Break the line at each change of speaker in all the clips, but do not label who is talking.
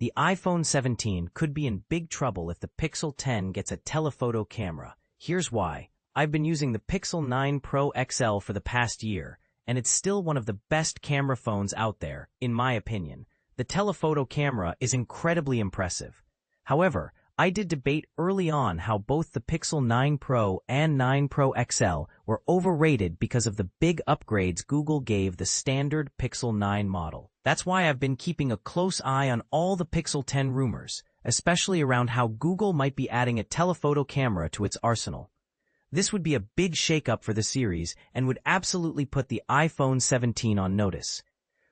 The iPhone 17 could be in big trouble if the Pixel 10 gets a telephoto camera. Here's why. I've been using the Pixel 9 Pro XL for the past year, and it's still one of the best camera phones out there, in my opinion. The telephoto camera is incredibly impressive. However, I did debate early on how both the Pixel 9 Pro and 9 Pro XL were overrated because of the big upgrades Google gave the standard Pixel 9 model. That's why I've been keeping a close eye on all the Pixel 10 rumors, especially around how Google might be adding a telephoto camera to its arsenal. This would be a big shakeup for the series and would absolutely put the iPhone 17 on notice.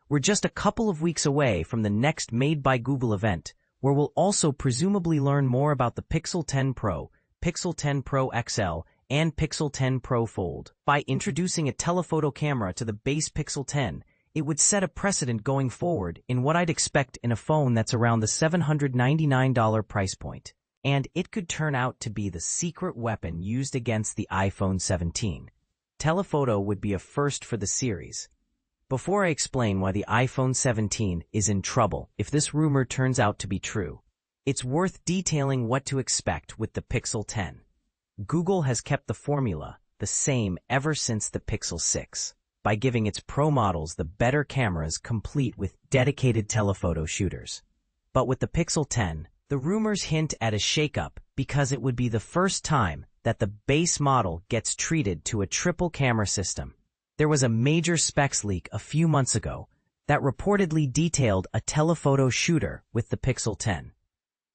We're just a couple of weeks away from the next Made by Google event, where we'll also presumably learn more about the Pixel 10 Pro, Pixel 10 Pro XL, and Pixel 10 Pro Fold. By introducing a telephoto camera to the base Pixel 10, it would set a precedent going forward in what I'd expect in a phone that's around the $799 price point. And it could turn out to be the secret weapon used against the iPhone 17. Telephoto would be a first for the series. Before I explain why the iPhone 17 is in trouble if this rumor turns out to be true, it's worth detailing what to expect with the Pixel 10. Google has kept the formula the same ever since the Pixel 6, by giving its Pro models the better cameras complete with dedicated telephoto shooters. But with the Pixel 10, the rumors hint at a shakeup because it would be the first time that the base model gets treated to a triple camera system. There was a major specs leak a few months ago that reportedly detailed a telephoto shooter with the Pixel 10.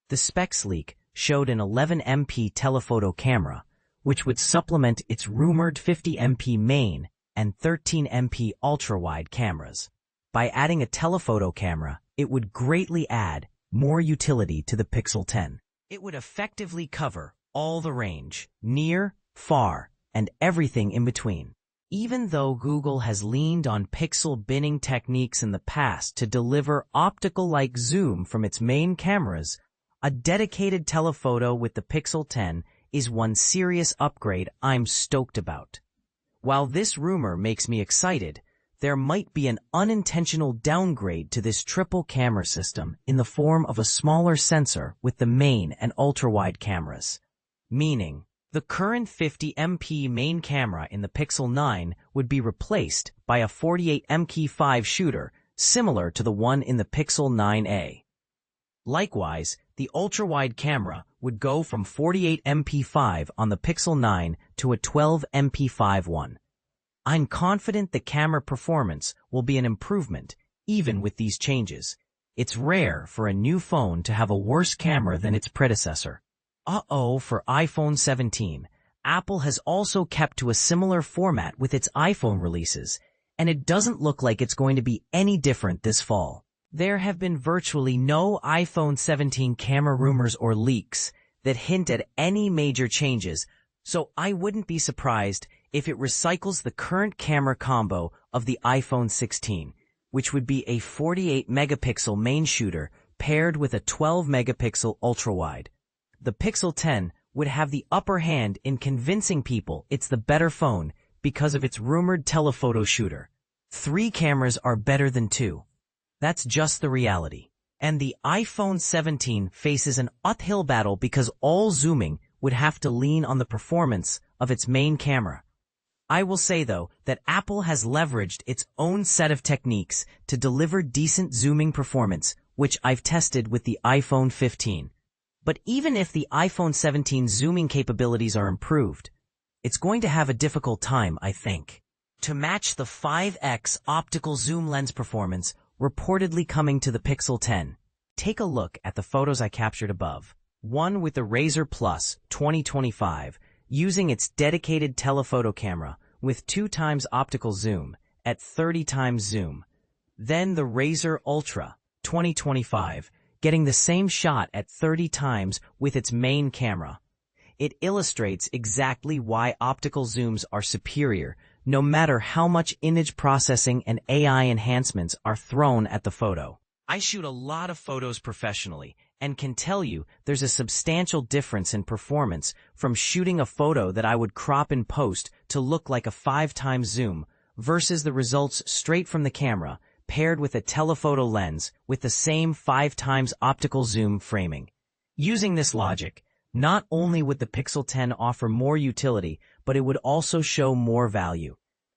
The specs leak showed an 11MP telephoto camera, which would supplement its rumored 50MP main and 13MP ultrawide cameras. By adding a telephoto camera, it would greatly add more utility to the Pixel 10. It would effectively cover all the range, near, far, and everything in between. Even though Google has leaned on pixel binning techniques in the past to deliver optical-like zoom from its main cameras, a dedicated telephoto with the Pixel 10 is one serious upgrade I'm stoked about. While this rumor makes me excited, there might be an unintentional downgrade to this triple camera system in the form of a smaller sensor with the main and ultra-wide cameras. Meaning, the current 50MP main camera in the Pixel 9 would be replaced by a 48MP5 shooter similar to the one in the Pixel 9a. Likewise, the ultra-wide camera would go from 48MP5 on the Pixel 9 to a 12MP5 one. I'm confident the camera performance will be an improvement, even with these changes. It's rare for a new phone to have a worse camera than its predecessor. For iPhone 17, Apple has also kept to a similar format with its iPhone releases, and it doesn't look like it's going to be any different this fall. There have been virtually no iPhone 17 camera rumors or leaks that hint at any major changes, so I wouldn't be surprised if it recycles the current camera combo of the iPhone 16, which would be a 48-megapixel main shooter paired with a 12-megapixel ultra-wide. The Pixel 10 would have the upper hand in convincing people it's the better phone because of its rumored telephoto shooter. 3 cameras are better than 2. That's just the reality. And the iPhone 17 faces an uphill battle because all zooming would have to lean on the performance of its main camera. I will say, though, that Apple has leveraged its own set of techniques to deliver decent zooming performance, which I've tested with the iPhone 15. But even if the iPhone 17 zooming capabilities are improved, it's going to have a difficult time, I think, to match the 5x optical zoom lens performance reportedly coming to the Pixel 10. Take a look at the photos I captured above. One with the Razr Plus 2025 using its dedicated telephoto camera with 2x optical zoom at 30x zoom. Then the Razr Ultra 2025 getting the same shot at 30 times with its main camera. It illustrates exactly why optical zooms are superior, no matter how much image processing and AI enhancements are thrown at the photo. I shoot a lot of photos professionally and can tell you there's a substantial difference in performance from shooting a photo that I would crop in post to look like a 5x zoom versus the results straight from the camera, paired with a telephoto lens with the same 5x optical zoom framing. Using this logic, not only would the Pixel 10 offer more utility, but it would also show more value.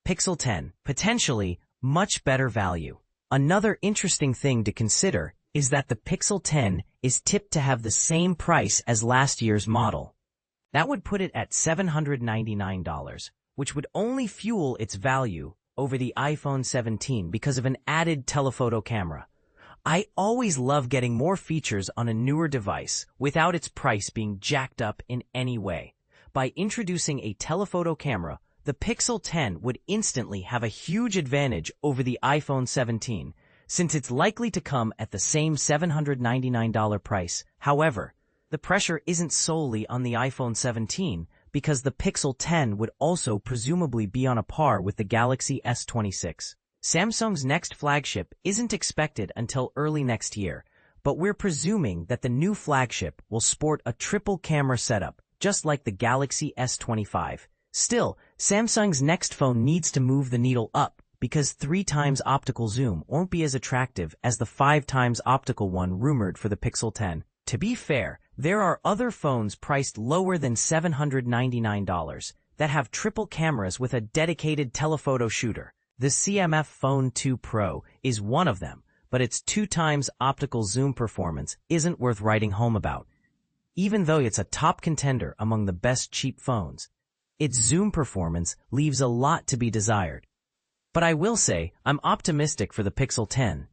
Pixel 10, potentially much better value. Another interesting thing to consider is that the Pixel 10 is tipped to have the same price as last year's model. That would put it at $799, which would only fuel its value over the iPhone 17 because of an added telephoto camera. I always love getting more features on a newer device without its price being jacked up in any way. By introducing a telephoto camera, the Pixel 10 would instantly have a huge advantage over the iPhone 17, since it's likely to come at the same $799 price. However, the pressure isn't solely on the iPhone 17, because the Pixel 10 would also presumably be on a par with the Galaxy S26. Samsung's next flagship isn't expected until early next year, but we're presuming that the new flagship will sport a triple camera setup, just like the Galaxy S25. Still, Samsung's next phone needs to move the needle up, because 3x optical zoom won't be as attractive as the 5x optical one rumored for the Pixel 10. To be fair, there are other phones priced lower than $799 that have triple cameras with a dedicated telephoto shooter. The CMF Phone 2 Pro is one of them, but its 2x optical zoom performance isn't worth writing home about. Even though it's a top contender among the best cheap phones, its zoom performance leaves a lot to be desired. But I will say, I'm optimistic for the Pixel 10.